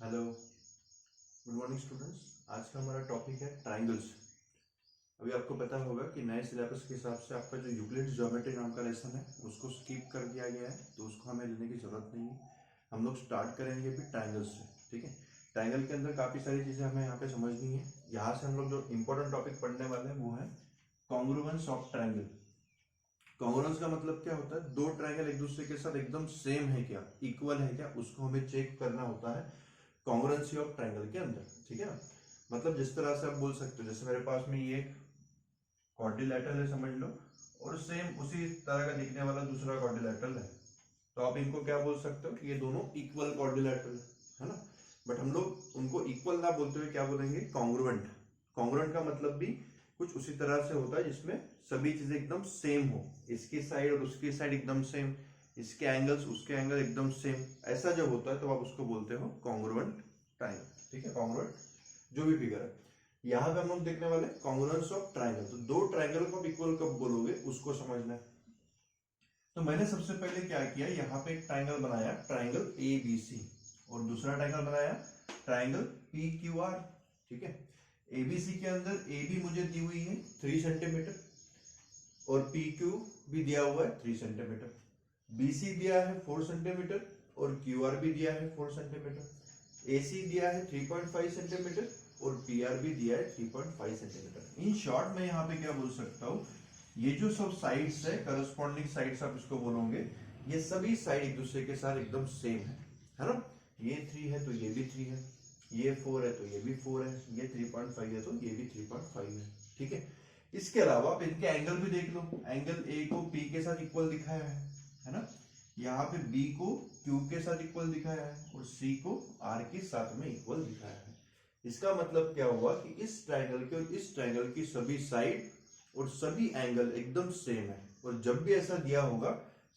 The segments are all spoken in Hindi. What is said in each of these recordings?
Hello, good morning students. आज का हमारा टॉपिक है ट्राइंगल्स। अभी आपको पता होगा कि नए सिलेबस के हिसाब से आपका जो यूक्लिड्स ज्योमेट्री नाम का लेसन है उसको स्किप कर दिया गया है, तो उसको हमें लेने की जरूरत नहीं है। हम लोग स्टार्ट करेंगे भी ट्राइंगल्स से। ठीक है, ट्राइंगल के अंदर काफ़ी सारी चीज़ें हमें यहाँ पे समझनी है। यहाँ से हम लोग जो इंपॉर्टेंट टॉपिक पढ़ने वाले हैं वो है कॉन्ग्रुएंस ऑफ ट्राइंगल। कॉन्ग्रुएंस का मतलब क्या होता है? दो ट्राइंगल एक दूसरे के साथ एकदम सेम है क्या, इक्वल है क्या, उसको हमें चेक करना होता है कॉन्ग्रुएंसी ऑफ ट्राइंगल के अंदर। ठीक है ना? मतलब जिस तरह से आप बोल सकते हो, जैसे मेरे पास में ये क्वाड्रिलैटरल है समझ लो, और सेम उसी तरह का दिखने वाला दूसरा क्वाड्रिलैटरल है, तो आप इनको क्या बोल सकते हो कि ये दोनों इक्वल क्वाड्रिलैटरल है ना। बट हम लोग उनको इक्वल ना बोलते हुए क्या बोलेंगे? कॉन्ग्रुएंट। कॉन्ग्रुएंट का मतलब भी कुछ उसी तरह से होता है जिसमें सभी चीजें एकदम सेम हो, इसकी साइड और उसकी साइड एकदम सेम, इसके एंगल्स उसके एंगल एकदम सेम, ऐसा जब होता है तो आप उसको बोलते हो कॉन्ग्रुएंट ट्राइंगल। ठीक है, कॉन्ग्रुएंट जो भी फिगर है। यहाँ पे हम लोग देखने वाले कॉन्ग्रुएंस ऑफ ट्राइंगल। तो दो ट्राइंगल को आप इक्वल कब बोलोगे उसको समझना है। तो मैंने सबसे पहले क्या किया, यहाँ पे एक ट्राइंगल बनाया, ट्राइंगल ए बी सी, और दूसरा ट्राइंगल बनाया ट्राइंगल पी क्यू आर। ठीक है, एबीसी के अंदर ए बी मुझे दी हुई है 3 सेंटीमीटर, और पी क्यू भी दिया हुआ है 3 सेंटीमीटर, बीसी दिया है 4 सेंटीमीटर, और क्यू आर भी दिया है 4 सेंटीमीटर, एसी दिया है 3.5 सेंटीमीटर, और पी आर भी दिया है 3.5 सेंटीमीटर। इन शॉर्ट में यहाँ पे क्या बोल सकता हूँ, ये जो सब साइड्स है, करस्पॉन्डिंग साइड्स आप इसको बोलोगे, ये सभी साइड एक दूसरे के साथ एकदम सेम है ना। ये 3 है तो ये भी 3 है, ये 4 है तो ये भी 4 है, ये 3.5 है तो ये भी 3.5 है। ठीक है, इसके अलावा आप इनके एंगल भी देख लो। एंगल ए को पी के साथ इक्वल दिखाया है ना। यहाँ पे बी को क्यू के साथ इक्वल दिखाया है, और सी को आर के साथ में इक्वल दिखाया है। इसका मतलब क्या हुआ कि इस ट्राइंगल के और इस ट्राइंगल की सभी साइड और सभी एंगल एकदम सेम है। और जब भी ऐसा दिया होगा,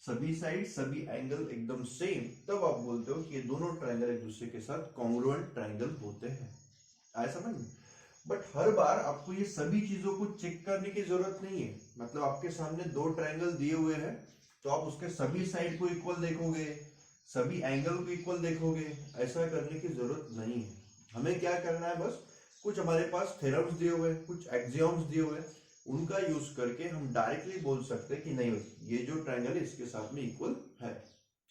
सभी साइड सभी एंगल एकदम सेम, तब आप बोलते हो कि ये दोनों ट्राइंगल एक दूसरे के साथ कॉन्ग्रुएंट ट्राइंगल होते हैं। आया समझ में? बट हर बार आपको ये सभी चीजों को चेक करने की जरूरत नहीं है। मतलब आपके सामने दो ट्राइंगल दिए हुए हैं, तो आप उसके सभी साइड को इक्वल देखोगे, सभी एंगल को इक्वल देखोगे, ऐसा करने की जरूरत नहीं है। हमें क्या करना है, बस कुछ हमारे पास थ्योरम्स दिए हुए, कुछ एक्सियोम्स दिए हुए, उनका यूज करके हम डायरेक्टली बोल सकते हैं कि नहीं, ये जो ट्राइंगल है इसके साथ में इक्वल है।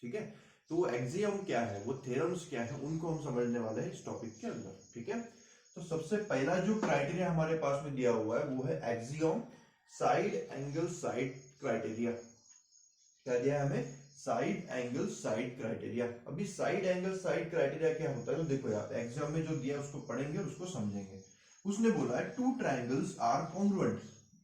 ठीक है, तो वो एक्सियम क्या है, वो थ्योरम्स क्या है, उनको हम समझने वाले हैं इस टॉपिक के अंदर। ठीक है, तो सबसे पहला जो क्राइटेरिया हमारे पास में दिया हुआ है वो है axiom side angle side criteria. क्या दिया है हमें? Side angle side criteria. अभी साइड एंगल साइड क्राइटेरिया क्या होता है, तो देखो यार, एग्जाम में जो दिया उसको पढ़ेंगे और उसको समझेंगे। उसने बोला है टू ट्राइंगल्स आर कॉन्ग्रुएंट,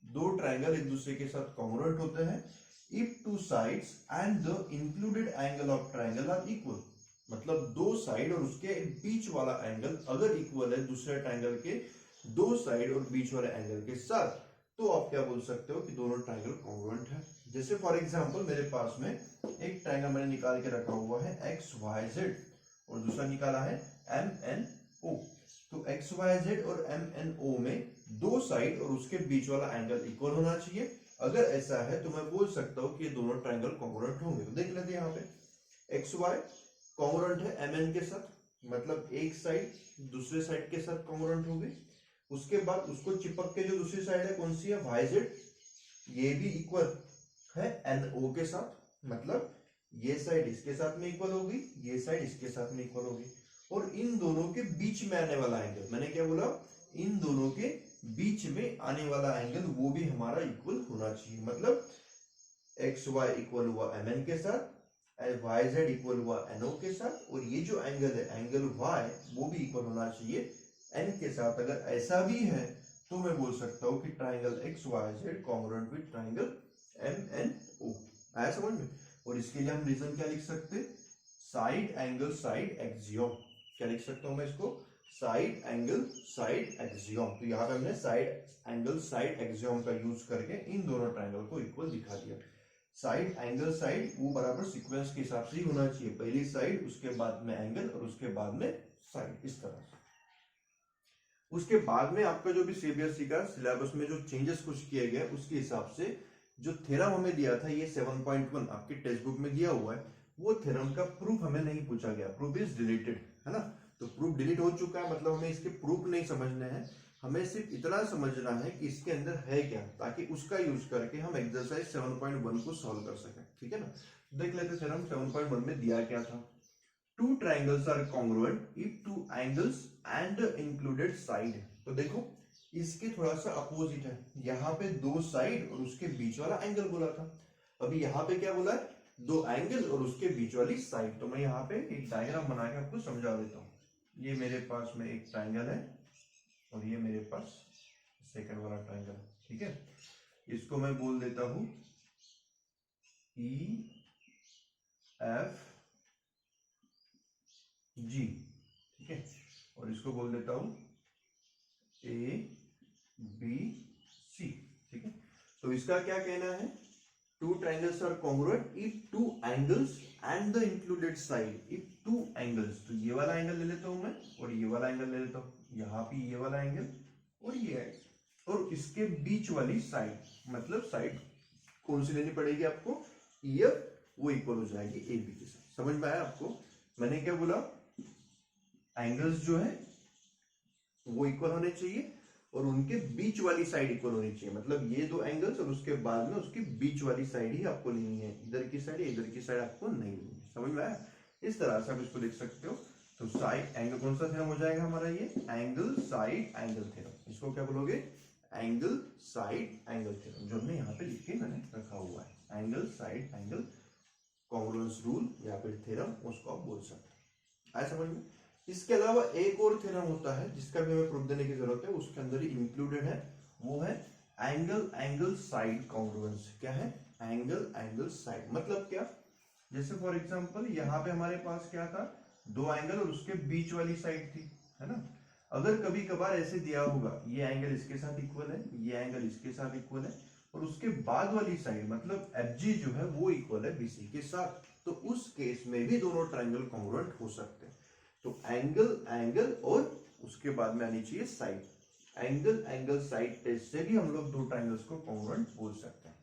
दो ट्राइंगल एक दूसरे के साथ कॉन्ग्रुएंट होते हैं if two sides and the included angle of triangle are equal. मतलब दो साइड और उसके बीच वाला एंगल अगर इक्वल है दूसरे ट्राइंगल के दो साइड और बीच वाले एंगल के साथ, तो आप क्या बोल सकते हो कि दोनों ट्राइंगल कॉन्ग्रुएंट है। जैसे फॉर एग्जांपल मेरे पास में एक ट्राइंगल मैंने निकाल के रखा हुआ है एक्स वाई जेड, और दूसरा निकाला है एम एन ओ। तो एक्स वाई जेड और एम एन ओ में दो साइड और उसके बीच वाला एंगल इक्वल होना चाहिए। अगर ऐसा है तो मैं बोल सकता हूं कि ये दोनों ट्राइंगल कॉन्ग्रुएंट होंगे। तो देख लेते हैं, यहाँ पे एक्स वाई कॉन्ग्रुएंट है एम एन के साथ, मतलब एक साइड दूसरे साइड के साथ कॉन्ग्रुएंट होगी। उसके बाद उसको चिपक के जो दूसरी साइड है कौन सी है, वाई जेड, ये भी इक्वल है एन ओ के साथ, मतलब ये साइड इसके साथ में इक्वल होगी, ये साइड इसके साथ में इक्वल होगी। और इन दोनों के बीच में आने वाला एंगल, मैंने क्या बोला, इन दोनों के बीच में आने वाला एंगल वो भी हमारा इक्वल होना चाहिए। मतलब एक्स वाई इक्वल हुआ एम एन के साथ, वाई जेड इक्वल हुआ एनओ के साथ, और ये जो एंगल है एंगल वाई वो भी इक्वल होना चाहिए एन के साथ। अगर ऐसा भी है तो मैं बोल सकता हूं कि triangle X Y Z congruent with triangle M N O. आया समझ में? और इसके लिए हम रीजन क्या लिख सकते, साइड एंगल साइड एक्सियम। क्या लिख सकता हूं मैं इसको, साइड एंगल साइड एक्सियम। तो यहां पे हमने साइड एंगल साइड एक्सियम का यूज करके इन दोनों ट्राइंगल को इक्वल दिखा दिया। साइड एंगल साइड वो बराबर सीक्वेंस के हिसाब से ही होना चाहिए, पहली साइड उसके बाद में एंगल और उसके बाद में साइड, इस तरह से। उसके बाद में आपका जो भी सीबीएसई का सिलेबस में जो चेंजेस कुछ किए गए उसके हिसाब से जो थ्योरम हमें दिया था, ये 7.1 आपकी टेक्स्ट बुक में दिया हुआ है, वो थ्योरम का प्रूफ हमें नहीं पूछा गया, प्रूफ इज डिलीटेड, है ना। तो प्रूफ डिलीट हो चुका है, मतलब हमें इसके प्रूफ नहीं समझने हैं, हमें सिर्फ इतना समझना है कि इसके अंदर है क्या, ताकि उसका यूज करके हम एक्सरसाइज 7.1 को सॉल्व कर सकें। ठीक है ना, देख लेते हैं हम 7.1 में दिया क्या था। Two triangles are congruent if two angles and included side. तो देखो इसके थोड़ा सा अपोजिट है, यहाँ पे दो साइड और उसके बीच वाला एंगल बोला था, अभी यहाँ पे क्या बोला है, दो एंगल और उसके बीच वाली साइड। तो मैं यहाँ पे एक डायग्राम बना के आपको समझा देता हूँ। ये मेरे पास में एक ट्राइंगल है और ये मेरे पास सेकंड वाला ट्राइंगल है। ठीक है, इसको मैं बोल देता हूं ई एफ जी। ठीक है, और इसको बोल देता हूं ए बी सी। ठीक है, तो इसका क्या कहना है, two triangles are congruent if two angles and the included side. If two angles, तो ये वाला एंगल ले लेता हूं मैं और ये वाला एंगल ले लेता हूं, यहाँ पे ये वाला एंगल और ये एंगल, और इसके बीच वाली साइड, मतलब साइड कौन सी लेनी पड़ेगी आपको, ईएफ, वो इक्वल हो जाएगी ए बी के साथ। समझ में आया आपको, मैंने क्या बोला, एंगल्स जो है वो इक्वल होने चाहिए और उनके बीच वाली साइड इक्वल होनी चाहिए, मतलब ये दो एंगल्स और उसके बाद में उसकी बीच वाली साइड ही आपको लेनी है, इधर की साइड इधर की साइड आपको नहीं लेनी है। समझ में आया, इस तरह से आप इसको लिख सकते हो। तो साइड एंगल कौन सा थ्योरम हो जाएगा हमारा, ये एंगल साइड एंगल थ्योरम। इसको क्या बोलोगे, एंगल साइड एंगल थ्योरम, जो हमने यहाँ पे लिख के मैंने रखा हुआ है, angle side angle congruence rule या फिर थ्योरम, उसको आप बोल सकते हो। आया समझ में। इसके अलावा एक और थ्योरम होता है जिसका भी हमें प्रूफ देने की जरूरत है, उसके अंदर ही इंक्लूडेड है, वो है एंगल एंगल साइड कॉन्ग्रुएंस। क्या है, एंगल एंगल साइड, मतलब क्या, जैसे फॉर एग्जांपल यहाँ पे हमारे पास क्या था, दो एंगल और उसके बीच वाली साइड थी, है ना। अगर कभी कभार ऐसे दिया होगा, ये एंगल इसके साथ इक्वल है, ये एंगल इसके साथ इक्वल है, और उसके बाद वाली साइड मतलब एफजी जो है वो इक्वल है बीसी के साथ, तो उस केस में भी दोनों ट्राइंगल कॉन्ग्रुएंट हो सकते हैं। तो एंगल एंगल और उसके बाद में आनी चाहिए side, angle angle side test से भी हम लोग दो ट्राइंगल्स को कॉन्ग्रुएंट बोल सकते हैं।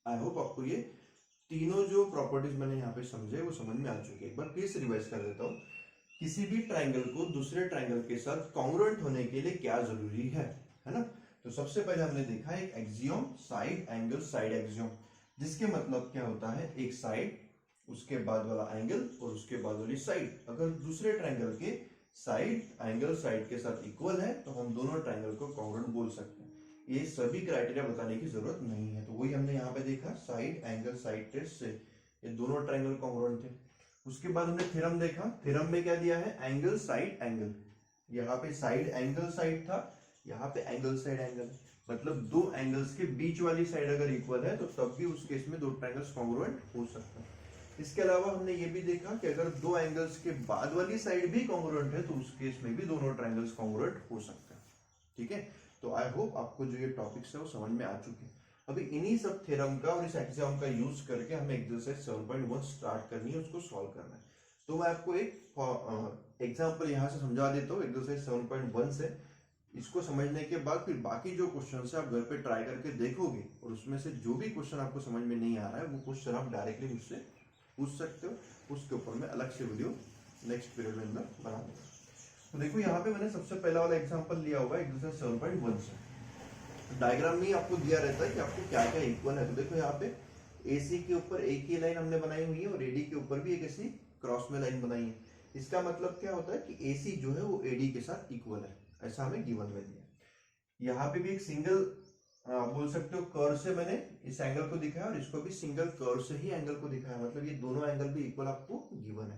आई होप आपको ये तीनों जो प्रॉपर्टीज मैंने यहाँ पे समझे वो समझ में आ चुकी है। एक बार फिर से रिवाइज कर देता हूँ, किसी भी ट्राइंगल को दूसरे ट्राइंगल के साथ कॉन्ग्रुएंट होने के लिए क्या जरूरी है ना। तो सबसे पहले हमने देखा एक axiom, side angle side axiom, जिसके मतलब क्या होता है, एक साइड उसके बाद वाला एंगल और उसके बाद वाली साइड, अगर दूसरे ट्राइंगल के साइड एंगल साइड के साथ इक्वल है तो हम दोनों ट्राइंगल को कॉन्ग्रुएंट बोल सकते हैं। ये सभी क्राइटेरिया बताने की जरूरत नहीं है, तो वही हमने यहाँ पे देखा, साइड एंगल साइड टेस्ट से ये दोनों ट्राइंगल कॉन्ग्रुएंट थे। उसके बाद हमने थ्योरम देखा, थ्योरम में क्या दिया है, एंगल साइड एंगल, यहाँ पे साइड एंगल साइड था, यहाँ पे एंगल साइड एंगल, मतलब दो एंगल्स के बीच वाली साइड अगर इक्वल है तो तब भी उस केस में दो ट्राइंगल्स कॉन्ग्रुएंट हो सकते हैं। इसके अलावा हमने ये भी देखा कि अगर दो एंगल्स के बाद वाली साइड भी कॉन्ग्रुएंट है तो उस केस में भी दोनों ट्राइंगल्स कॉन्ग्रुएंट हो सकते हैं। ठीक है, तो आई होप आपको जो ये टॉपिक्स है वो समझ में आ चुके हैं। अभी इन्हीं सब थ्योरम का और इस एग्जाम का यूज करके हमें एक्सरसाइज 7.1 स्टार्ट करनी है, उसको सॉल्व करना है। तो मैं आपको एक एग्जांपल यहाँ से समझा देता हूँ एक्सरसाइज 7.1 से। इसको समझने के बाद फिर बाकी जो क्वेश्चन है आप घर पे ट्राई करके देखोगे और उसमें से जो भी क्वेश्चन आपको समझ में नहीं आ रहा है वो क्वेश्चन आप डायरेक्टली मुझसे पूछ सकते हो, उसके ऊपर मैं अलग से वीडियो नेक्स्ट पीरियड में अंदर बना दूंगा। तो देखो यहाँ पे मैंने सबसे पहला वाला एग्जांपल लिया हुआ है एक्सरसाइज 7.1 से। डायग्राम में आपको दिया रहता है कि आपको क्या क्या इक्वल है। तो देखो यहाँ पे AC के ऊपर एक ही लाइन हमने बनाई हुई है और AD के ऊपर भी एक ऐसी क्रॉस में लाइन बनाई है। इसका मतलब क्या होता है कि AC जो है वो AD के साथ इक्वल है, ऐसा हमें गिवन में दिया। यहाँ पे भी एक सिंगल बोल सकते हो कर्व से मैंने इस एंगल को दिखाया और इसको भी सिंगल कर्व से ही एंगल को दिखाया, मतलब ये दोनों एंगल भी इक्वल आपको गिवन है।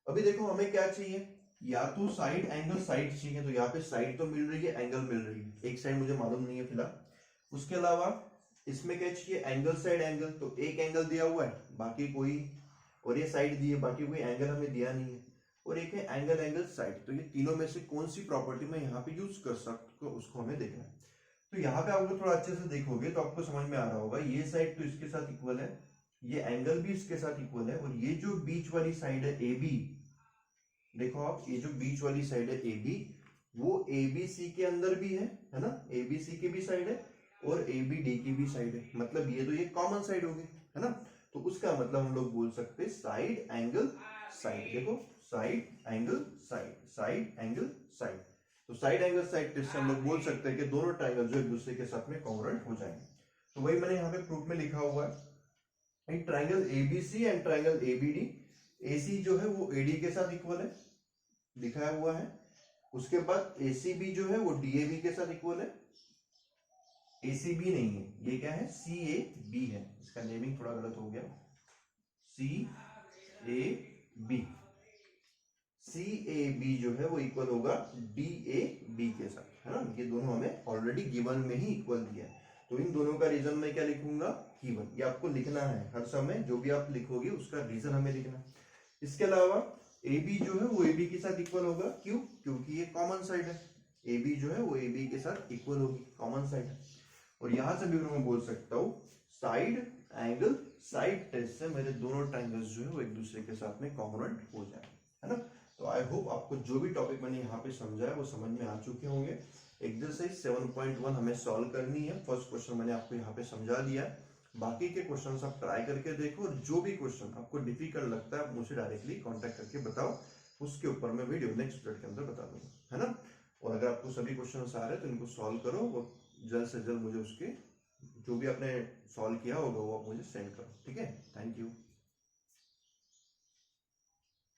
अभी देखो हमें क्या चाहिए, या तो साइड एंगल साइड चाहिए, तो यहाँ पे साइड तो मिल रही है, एंगल मिल रही है, एक साइड मुझे मालूम नहीं है फिलहाल। उसके अलावा इसमें क्या चाहिए, एंगल साइड एंगल, तो एक एंगल दिया हुआ है बाकी कोई, और ये साइड दी है बाकी कोई एंगल हमें दिया नहीं है, और एक है एंगल एंगल साइड। तो ये तीनों में से कौन सी प्रॉपर्टी मैं यहाँ पे यूज कर सकता हूँ उसको हमें देखना है। तो यहाँ पे आप लोग थोड़ा अच्छे से देखोगे तो आपको समझ में आ रहा होगा, ये साइड तो इसके साथ इक्वल है, ये एंगल भी इसके साथ इक्वल है, और ये जो बीच वाली साइड है AB, देखो आप ये जो बीच वाली साइड है AB, वो ABC के अंदर भी है ना, ABC की भी साइड है और ABD की भी साइड है, मतलब ये तो ये कॉमन साइड होगी, है ना। तो उसका मतलब हम लोग बोल सकते हैं साइड एंगल साइड। देखो side angle side, side angle side. तो साइड एंगल साइड टेस्ट से हम लोग बोल सकते हैं कि दोनों ट्राइंगल जो एक दूसरे के साथ में कॉन्ग्रुएंट हो जाएंगे। तो वही मैंने यहाँ पे प्रूफ में लिखा हुआ है, triangle ABC and triangle ABD, AC जो है वो एडी के साथ इक्वल है, दिखाया हुआ है। उसके बाद एसीबी जो है वो डीएबी के साथ इक्वल है। एसीबी नहीं है, ये क्या है, सीएबी है, इसका नेमिंग थोड़ा गलत हो गया, सीएबी। सीएबी जो है वो इक्वल होगा डीएबी के साथ, है ना। ये दोनों हमें ऑलरेडी गिवन में ही इक्वल दिया है। तो इन दोनों का रीजन मैं क्या लिखूंगा, गिवन। ये आपको लिखना है हर समय, जो भी आप लिखोगे उसका रीजन हमें लिखना है। इसके अलावा AB जो है वो AB के साथ इक्वल होगा, क्यों, क्योंकि ये कॉमन साइड है। AB जो है वो AB के साथ इक्वल होगी, कॉमन साइड है। और यहां से भी मैं बोल सकता हूं साइड एंगल साइड टेस्ट से मेरे दोनों ट्रायंगल्स जो है वो एक दूसरे के साथ में कॉन्ग्रुएंट हो जाए, है ना। तो आई होप आपको जो भी टॉपिक मैंने यहाँ पे समझाया वो समझ में आ चुके होंगे। एक्सरसाइज 7.1 हमें सॉल्व करनी है। फर्स्ट क्वेश्चन मैंने आपको यहाँ पे समझा दिया है, बाकी के क्वेश्चंस आप ट्राई करके देखो, और जो भी क्वेश्चन आपको डिफिकल्ट लगता है आप मुझे डायरेक्टली कांटेक्ट करके बताओ, उसके ऊपर मैं वीडियो नेक्स्ट वीडियो के अंदर बता दूंगा, है ना। और अगर आपको सभी क्वेश्चन आ रहे हैं तो इनको सॉल्व करो, और जल्द से जल्द मुझे उसके जो भी आपने सॉल्व किया होगा वो आप मुझे सेंड करो, ठीक है। Thank you.